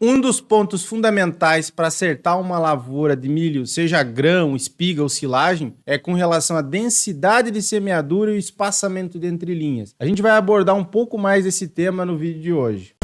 Um dos pontos fundamentais para acertar uma lavoura de milho, seja grão, espiga ou silagem, é com relação à densidade de semeadura e o espaçamento de entrelinhas. A gente vai abordar um pouco mais esse tema no vídeo de hoje.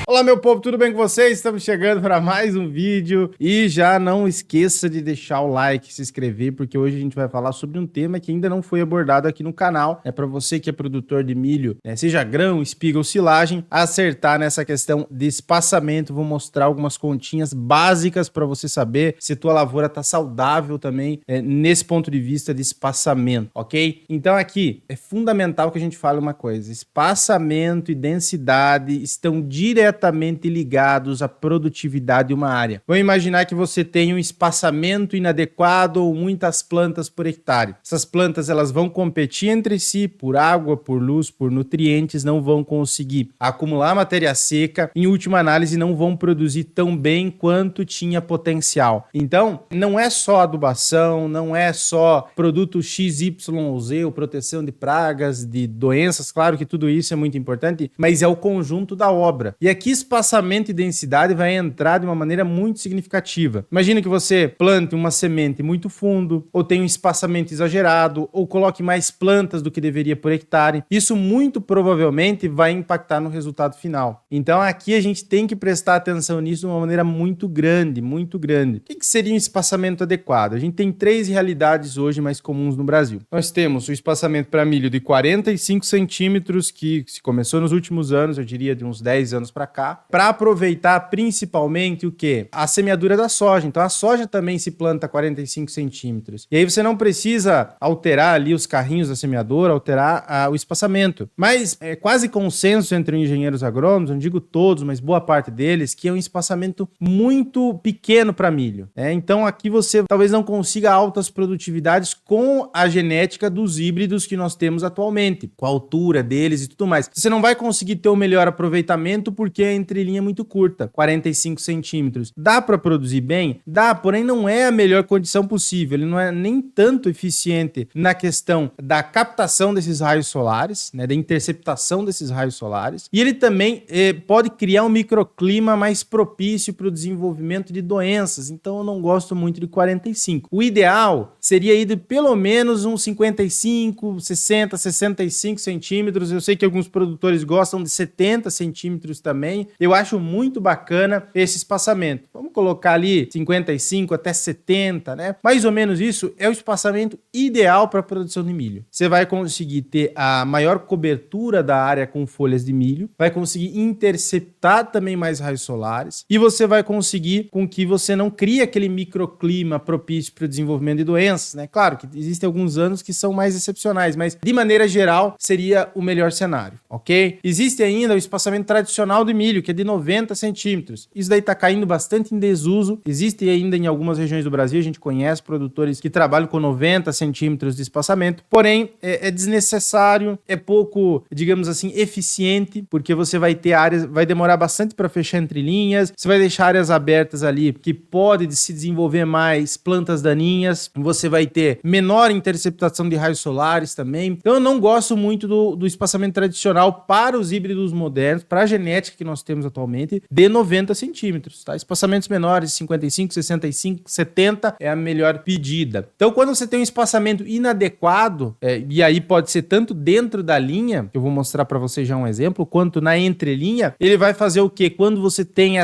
Olá, meu povo, tudo bem com vocês? Estamos chegando para mais um vídeo e já não esqueça de deixar o like, se inscrever, porque hoje a gente vai falar sobre um tema que ainda não foi abordado aqui no canal. É para você que é produtor de milho, seja grão, espiga ou silagem, acertar nessa questão de espaçamento. Vou mostrar algumas continhas básicas para você saber se tua lavoura está saudável também nesse ponto de vista de espaçamento, ok? Então aqui é fundamental que a gente fale uma coisa: espaçamento e densidade estão diretamente ligados à produtividade de uma área. Vamos imaginar que você tem um espaçamento inadequado ou muitas plantas por hectare. Essas plantas elas vão competir entre si por água, por luz, por nutrientes, não vão conseguir acumular matéria seca, em última análise não vão produzir tão bem quanto tinha potencial. Então, não é só adubação, não é só produto X, Y ou Z, ou proteção de pragas, de doenças, claro que tudo isso é muito importante, mas é o conjunto da obra. E aqui espaçamento e densidade vai entrar de uma maneira muito significativa. Imagina que você plante uma semente muito fundo, ou tenha um espaçamento exagerado, ou coloque mais plantas do que deveria por hectare. Isso muito provavelmente vai impactar no resultado final. Então aqui a gente tem que prestar atenção nisso de uma maneira muito grande, muito grande. O que seria um espaçamento adequado? A gente tem três realidades hoje mais comuns no Brasil. Nós temos o espaçamento para milho de 45 centímetros, que se começou nos últimos anos, eu diria de uns 10 anos para cá, para aproveitar principalmente o quê? A semeadura da soja. Então a soja também se planta a 45 centímetros. E aí você não precisa alterar ali os carrinhos da semeadora, alterar o espaçamento. Mas é quase consenso entre engenheiros agrônomos, não digo todos, mas boa parte deles, que é um espaçamento muito pequeno para milho. Então aqui você talvez não consiga altas produtividades com a genética dos híbridos que nós temos atualmente, com a altura deles e tudo mais. Você não vai conseguir ter o melhor aproveitamento porque a entrelinha é muito curta, 45 centímetros. Dá para produzir bem? Dá, porém não é a melhor condição possível. Ele não é nem tanto eficiente na questão da captação desses raios solares, da interceptação desses raios solares. E ele também pode criar um microclima mais propício para o desenvolvimento de doenças. Então eu não gosto muito de 45. O ideal seria ir de pelo menos uns 55, 60, 65 centímetros. Eu sei que alguns produtores gostam de 70 centímetros também. Eu acho muito bacana esse espaçamento. Vamos colocar ali 55 até 70, Mais ou menos isso é o espaçamento ideal para a produção de milho. Você vai conseguir ter a maior cobertura da área com folhas de milho, vai conseguir interceptar também mais raios solares e você vai conseguir com que você não crie aquele microclima propício para o desenvolvimento de doenças, Claro que existem alguns anos que são mais excepcionais, mas de maneira geral seria o melhor cenário, ok? Existe ainda o espaçamento tradicional de milho, que é de 90 centímetros. Isso daí está caindo bastante em desuso. Existe ainda em algumas regiões do Brasil, a gente conhece produtores que trabalham com 90 centímetros de espaçamento, porém é desnecessário, é pouco, digamos assim, eficiente, porque você vai ter áreas, vai demorar bastante para fechar entre linhas, você vai deixar áreas abertas ali que pode se desenvolver mais plantas daninhas, você vai ter menor interceptação de raios solares também. Então eu não gosto muito do espaçamento tradicional para os híbridos modernos, para a genética que nós temos atualmente, de 90 centímetros, Espaçamentos menores, 55, 65, 70 é a melhor pedida. Então, quando você tem um espaçamento inadequado, e aí pode ser tanto dentro da linha, que eu vou mostrar para vocês já um exemplo, quanto na entrelinha, ele vai fazer o quê? Quando você tem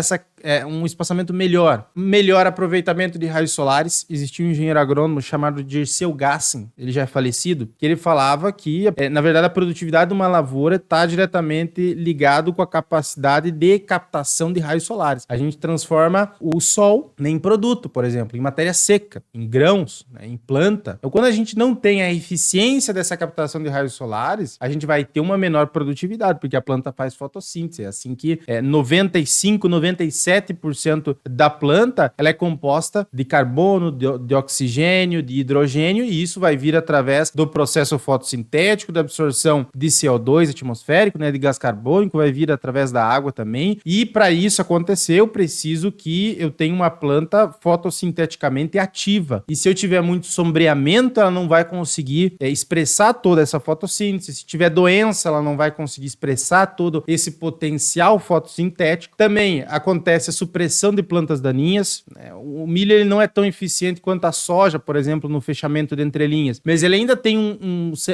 um espaçamento melhor aproveitamento de raios solares. Existia um engenheiro agrônomo chamado Dirceu Gassin, ele já é falecido, que ele falava que, na verdade, a produtividade de uma lavoura está diretamente ligado com a capacidade de captação de raios solares. A gente transforma o sol em produto, por exemplo, em matéria seca, em grãos, em planta. Então, quando a gente não tem a eficiência dessa captação de raios solares, a gente vai ter uma menor produtividade, porque a planta faz fotossíntese. É assim que 95, 97 97% da planta ela é composta de carbono, de oxigênio, de hidrogênio, e isso vai vir através do processo fotossintético, da absorção de CO2 atmosférico, né, de gás carbônico, vai vir através da água também. E para isso acontecer, eu preciso que eu tenha uma planta fotossinteticamente ativa. E se eu tiver muito sombreamento, ela não vai conseguir expressar toda essa fotossíntese. Se tiver doença, ela não vai conseguir expressar todo esse potencial fotossintético. Também acontece a supressão de plantas daninhas. O milho ele não é tão eficiente quanto a soja, por exemplo, no fechamento de entrelinhas, mas ele ainda tem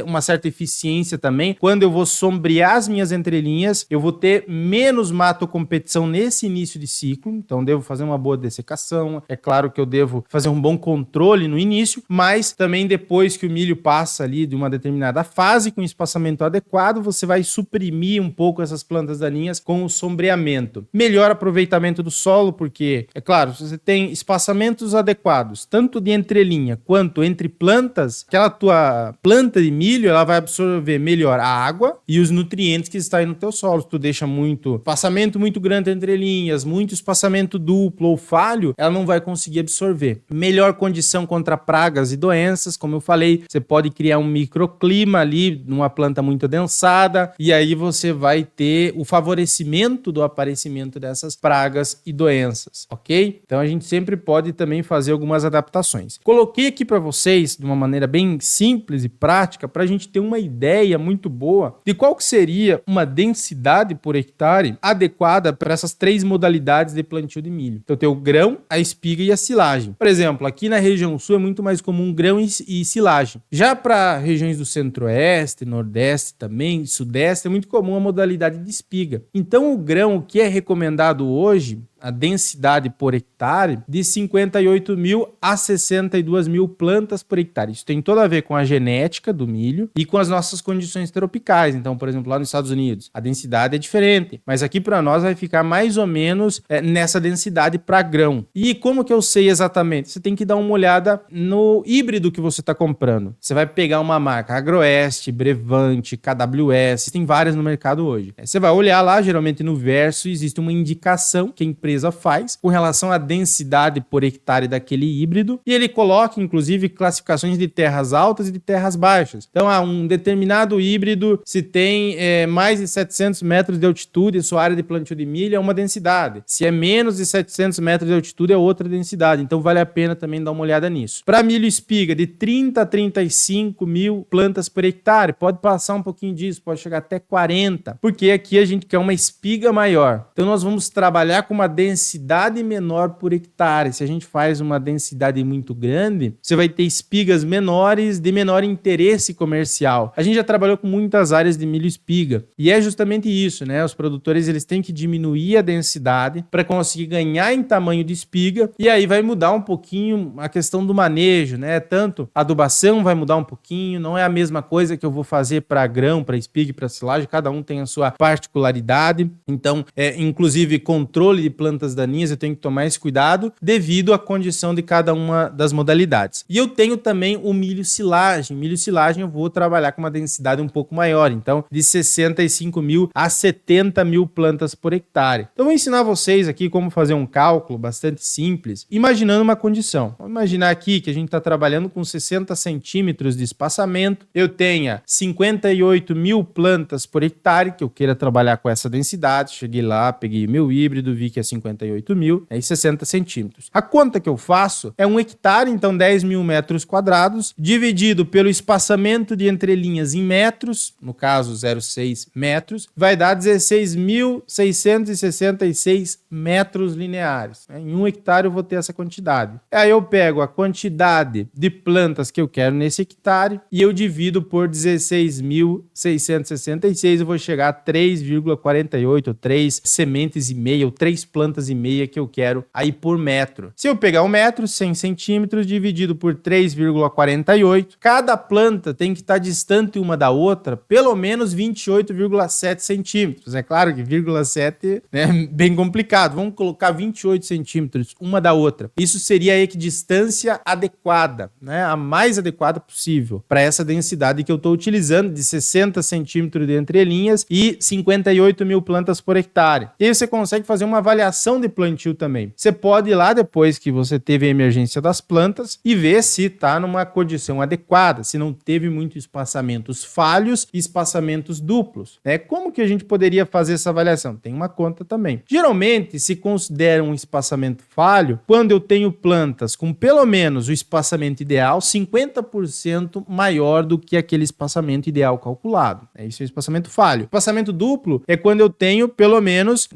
uma certa eficiência também. Quando eu vou sombrear as minhas entrelinhas, eu vou ter menos mato-competição nesse início de ciclo, então devo fazer uma boa dessecação. É claro que eu devo fazer um bom controle no início, mas também depois que o milho passa ali de uma determinada fase, com espaçamento adequado, você vai suprimir um pouco essas plantas daninhas com o sombreamento. Melhor aproveitamento do solo, porque, é claro, se você tem espaçamentos adequados, tanto de entrelinha quanto entre plantas, aquela tua planta de milho, ela vai absorver melhor a água e os nutrientes que estão aí no teu solo. Se tu deixa muito espaçamento muito grande entre linhas, muito espaçamento duplo ou falho, ela não vai conseguir absorver. Melhor condição contra pragas e doenças, como eu falei, você pode criar um microclima ali numa planta muito adensada e aí você vai ter o favorecimento do aparecimento dessas pragas e doenças, ok? Então a gente sempre pode também fazer algumas adaptações. Coloquei aqui para vocês de uma maneira bem simples e prática para a gente ter uma ideia muito boa de qual que seria uma densidade por hectare adequada para essas três modalidades de plantio de milho. Então tem o grão, a espiga e a silagem. Por exemplo, aqui na região sul é muito mais comum grão e silagem. Já para regiões do centro-oeste, nordeste também, sudeste, é muito comum a modalidade de espiga. Então o grão, o que é recomendado hoje, a densidade por hectare de 58 mil a 62 mil plantas por hectare. Isso tem tudo a ver com a genética do milho e com as nossas condições tropicais. Então, por exemplo, lá nos Estados Unidos, a densidade é diferente, mas aqui para nós vai ficar mais ou menos nessa densidade para grão. E como que eu sei exatamente? Você tem que dar uma olhada no híbrido que você está comprando. Você vai pegar uma marca Agroeste, Brevante, KWS, tem várias no mercado hoje. Você vai olhar lá, geralmente no verso existe uma indicação que a empresa faz com relação à densidade por hectare daquele híbrido e ele coloca inclusive classificações de terras altas e de terras baixas. Então, um determinado híbrido, se tem mais de 700 metros de altitude, sua área de plantio de milho é uma densidade. Se é menos de 700 metros de altitude, é outra densidade. Então, vale a pena também dar uma olhada nisso. Para milho espiga, de 30 a 35 mil plantas por hectare, pode passar um pouquinho disso, pode chegar até 40, porque aqui a gente quer uma espiga maior. Então, nós vamos trabalhar com uma densidade menor por hectare. Se a gente faz uma densidade muito grande, você vai ter espigas menores de menor interesse comercial. A gente já trabalhou com muitas áreas de milho espiga e é justamente isso, né? Os produtores eles têm que diminuir a densidade para conseguir ganhar em tamanho de espiga e aí vai mudar um pouquinho a questão do manejo, né? Tanto a adubação vai mudar um pouquinho, não é a mesma coisa que eu vou fazer para grão, para espiga e para silagem, cada um tem a sua particularidade. Então, inclusive controle de plantas daninhas, eu tenho que tomar esse cuidado devido à condição de cada uma das modalidades. E eu tenho também o milho silagem. Milho silagem eu vou trabalhar com uma densidade um pouco maior, então de 65 mil a 70 mil plantas por hectare. Então eu vou ensinar vocês aqui como fazer um cálculo bastante simples, imaginando uma condição. Vamos imaginar aqui que a gente está trabalhando com 60 centímetros de espaçamento, eu tenha 58 mil plantas por hectare, que eu queira trabalhar com essa densidade, cheguei lá, peguei meu híbrido, vi que é 58 mil e 60 centímetros. A conta que eu faço é 1 hectare, então 10 mil metros quadrados, dividido pelo espaçamento de entrelinhas em metros, no caso 0,6 metros, vai dar 16.666 metros lineares. Em 1 hectare eu vou ter essa quantidade. Aí eu pego a quantidade de plantas que eu quero nesse hectare e eu divido por 16.666, eu vou chegar a 3,48, 3 sementes e meia, ou 3 plantas e meia que eu quero aí por metro. Se eu pegar um metro, 100 centímetros, dividido por 3,48, cada planta tem que estar distante uma da outra pelo menos 28,7 centímetros. É claro que 0,7 é bem complicado. Vamos colocar 28 centímetros uma da outra. Isso seria a equidistância adequada, né? A mais adequada possível para essa densidade que eu estou utilizando de 60 centímetros de entrelinhas e 58 mil plantas por hectare. E aí você consegue fazer uma avaliação avaliação de plantio também. Você pode ir lá depois que você teve a emergência das plantas e ver se está numa condição adequada, se não teve muitos espaçamentos falhos e espaçamentos duplos, né? Como que a gente poderia fazer essa avaliação? Tem uma conta também. Geralmente se considera um espaçamento falho quando eu tenho plantas com pelo menos o espaçamento ideal 50% maior do que aquele espaçamento ideal calculado. Isso é o espaçamento falho. Espaçamento duplo é quando eu tenho pelo menos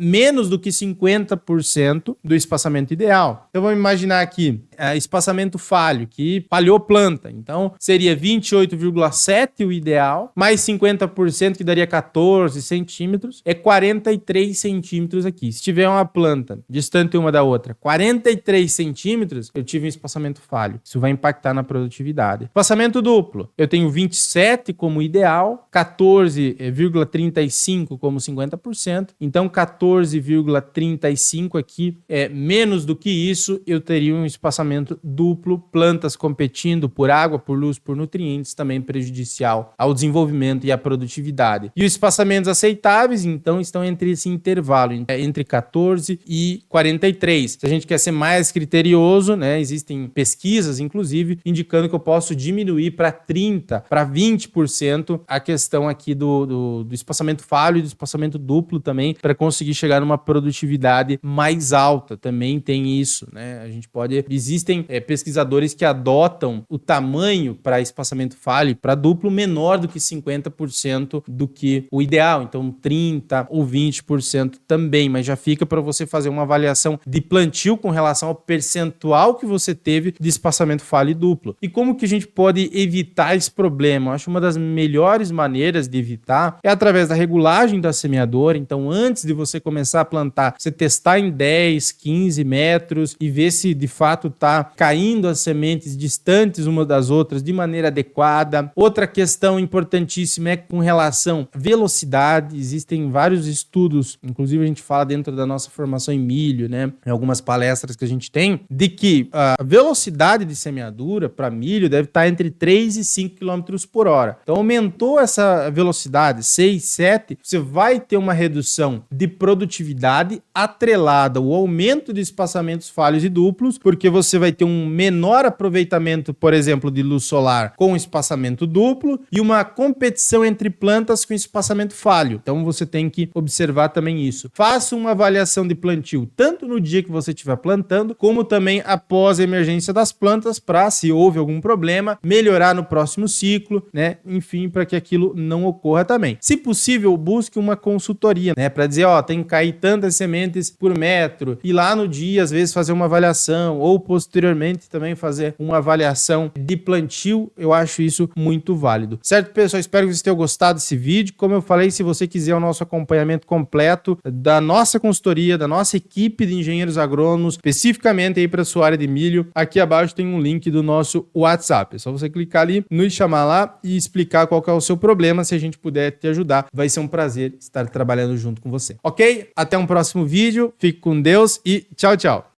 do que 50% do espaçamento ideal. Então vamos imaginar aqui espaçamento falho, que falhou planta. Então seria 28,7 o ideal, mais 50% que daria 14 centímetros, é 43 centímetros aqui. Se tiver uma planta distante uma da outra, 43 centímetros, eu tive um espaçamento falho. Isso vai impactar na produtividade. Espaçamento duplo, eu tenho 27 como ideal, 14,35 como 50%, então 14,35 aqui é menos do que isso, eu teria um espaçamento duplo, plantas competindo por água, por luz, por nutrientes, também prejudicial ao desenvolvimento e à produtividade. E os espaçamentos aceitáveis, então, estão entre esse intervalo, entre 14 e 43. Se a gente quer ser mais criterioso, né, existem pesquisas, inclusive, indicando que eu posso diminuir para 30%, para 20% a questão aqui do espaçamento falho e do espaçamento duplo também, para conseguir chegar numa produtividade mais alta. Também tem isso, né? A gente pode... Existem pesquisadores que adotam o tamanho para espaçamento falho e para duplo menor do que 50% do que o ideal. Então, 30% ou 20% também, mas já fica para você fazer uma avaliação de plantio com relação ao percentual que você teve de espaçamento falho e duplo. E como que a gente pode evitar esse problema? Eu acho uma das melhores maneiras de evitar é através da regulagem da semeadora. Então, antes de você começar a plantar, você testar em 10, 15 metros e ver se de fato está caindo as sementes distantes umas das outras de maneira adequada. Outra questão importantíssima é com relação à velocidade. Existem vários estudos, inclusive a gente fala dentro da nossa formação em milho, né, em algumas palestras que a gente tem, de que a velocidade de semeadura para milho deve estar entre 3 e 5 km por hora. Então, aumentou essa velocidade, 6, 7, você vai ter uma redução de produtividade atrelada ao aumento de espaçamentos falhos e duplos, porque você vai ter um menor aproveitamento, por exemplo, de luz solar com espaçamento duplo e uma competição entre plantas com espaçamento falho. Então, você tem que observar também isso. Faça uma avaliação de plantio, tanto no dia que você estiver plantando, como também após a emergência das plantas, para, se houve algum problema, melhorar no próximo ciclo, né? Enfim, para que aquilo não ocorra também. Se possível, busque uma consultoria, né? Para dizer, ó, tem que cair tantas sementes por metro, e lá no dia, às vezes, fazer uma avaliação, ou posteriormente também fazer uma avaliação de plantio. Eu acho isso muito válido. Certo, pessoal? Espero que vocês tenham gostado desse vídeo. Como eu falei, se você quiser o nosso acompanhamento completo da nossa consultoria, da nossa equipe de engenheiros agrônomos, especificamente aí para sua área de milho, aqui abaixo tem um link do nosso WhatsApp. É só você clicar ali, nos chamar lá e explicar qual que é o seu problema. Se a gente puder te ajudar, vai ser um prazer estar trabalhando junto com você. Ok? Até um próximo vídeo. Fique com Deus e tchau, tchau.